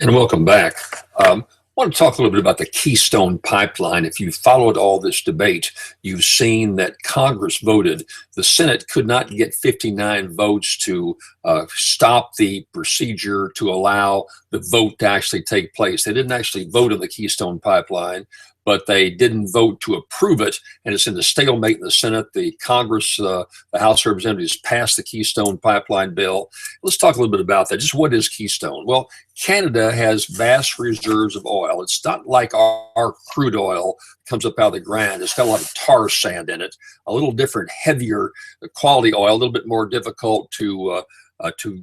And welcome back. I want to talk a little bit about the Keystone Pipeline. If you followed all this debate, you've seen that Congress voted. The Senate could not get 59 votes to stop the procedure to allow the vote to actually take place. They didn't actually vote on the Keystone Pipeline, but they didn't vote to approve it, and it's in the stalemate in the Senate. The Congress, the House of Representatives passed the Keystone Pipeline bill. Let's talk a little bit about that. Just what is Keystone? Well, Canada has vast reserves of oil. It's not like our crude oil comes up out of the ground. It's got a lot of tar sand in it, a little different, heavier quality oil, a little bit more difficult to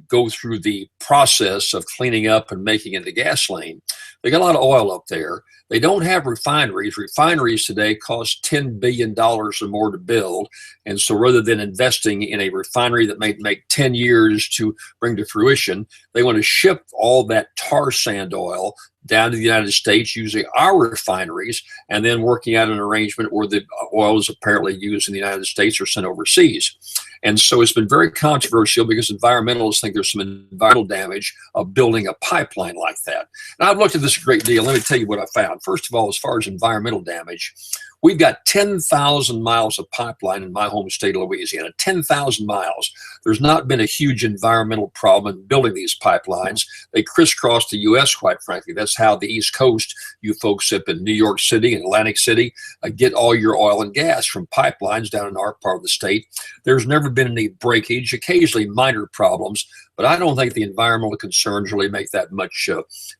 go through the process of cleaning up and making into gasoline. They got a lot of oil up there. They don't have refineries. Refineries today cost $10 billion or more to build. And so rather than investing in a refinery that may make 10 years to bring to fruition, they want to ship all that tar sand oil down to the United States using our refineries and then working out an arrangement where the oil is apparently used in the United States or sent overseas. And so it's been very controversial because environmentalists think there's some environmental damage of building a pipeline like that. And I've looked at this a great deal. Let me tell you what I found. First of all, as far as environmental damage, we've got 10,000 miles of pipeline in my home state of Louisiana, 10,000 miles. There's not been a huge environmental problem in building these pipelines. They crisscross the U.S., quite frankly. That's how the East Coast, you folks up in New York City and Atlantic City, get all your oil and gas from pipelines down in our part of the state. There's never been any breakage, occasionally minor problems, but I don't think the environmental concerns really make that much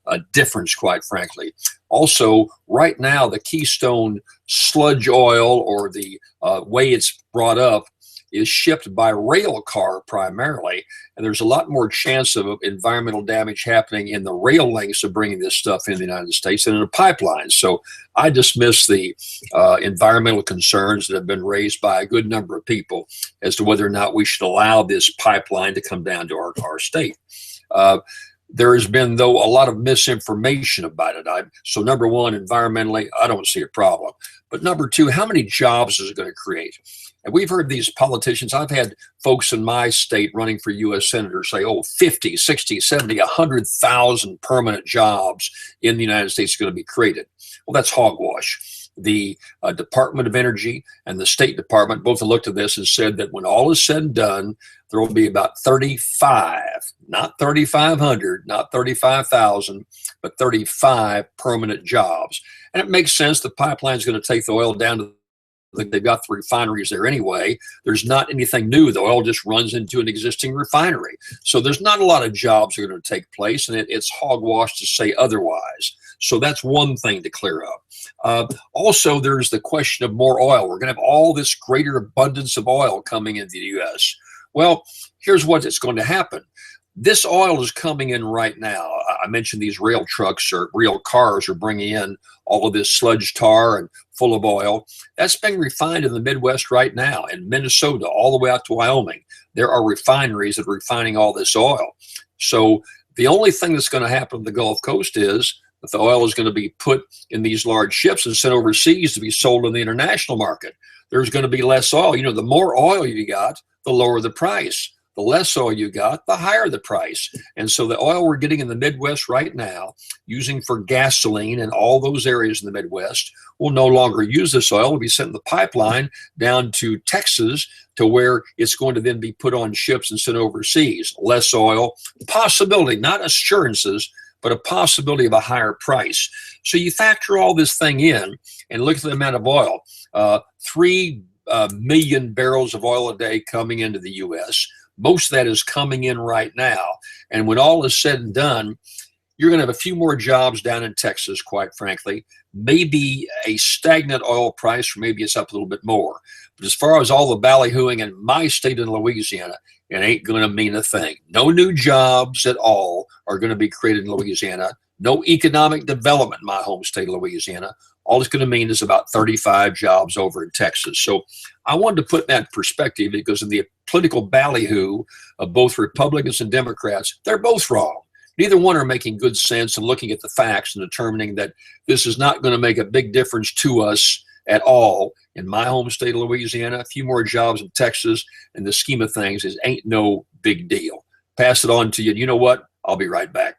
a difference, quite frankly. Also, right now, the Keystone sludge oil, or the way it's brought up, is shipped by rail car primarily, and there's a lot more chance of environmental damage happening in the rail lengths of bringing this stuff in the United States than in a pipeline. So I dismiss the environmental concerns that have been raised by a good number of people as to whether or not we should allow this pipeline to come down to our state. There has been, though, a lot of misinformation about it. So number one, environmentally, I don't see a problem. But number two, how many jobs is it going to create? And we've heard these politicians, I've had folks in my state running for U.S. senators say, 50, 60, 70, 100,000 permanent jobs in the United States are going to be created. Well, that's hogwash. The Department of Energy and the State Department both have looked at this and said that when all is said and done, there will be about 35, not 3,500, not 35,000, but 35 permanent jobs. And it makes sense. The pipeline is going to take the oil down to they've got the refineries there anyway. There's not anything new. The oil just runs into an existing refinery. So there's not a lot of jobs that are going to take place, and it's hogwash to say otherwise. So that's one thing to clear up. Also, there's the question of more oil. We're going to have all this greater abundance of oil coming into the U.S. Well, here's what's going to happen. This oil is coming in right now. I mentioned these rail trucks or rail cars are bringing in all of this sludge tar and full of oil. That's being refined in the Midwest right now, in Minnesota, all the way out to Wyoming. There are refineries that are refining all this oil. So the only thing that's going to happen on the Gulf Coast is that the oil is going to be put in these large ships and sent overseas to be sold in the international market. There's going to be less oil. You know, the more oil you got, the lower the price. The less oil you got, the higher the price. And so the oil we're getting in the Midwest right now, using for gasoline in all those areas in the Midwest, will no longer use this oil. It'll be sent in the pipeline down to Texas, to where it's going to then be put on ships and sent overseas. Less oil, possibility, not assurances, but a possibility of a higher price. So you factor all this thing in and look at the amount of oil. 3 million barrels of oil a day coming into the U.S., most of that is coming in right now. And when all is said and done, you're going to have a few more jobs down in Texas, quite frankly. Maybe a stagnant oil price, or maybe it's up a little bit more. But as far as all the ballyhooing in my state in Louisiana, it ain't going to mean a thing. No new jobs at all are going to be created in Louisiana. No economic development in my home state of Louisiana. All it's going to mean is about 35 jobs over in Texas. So I wanted to put that in perspective, because in the political ballyhoo of both Republicans and Democrats, they're both wrong. Neither one are making good sense and looking at the facts and determining that this is not going to make a big difference to us at all. In my home state of Louisiana, a few more jobs in Texas, and the scheme of things, is ain't no big deal. Pass it on to you. And you know what? I'll be right back.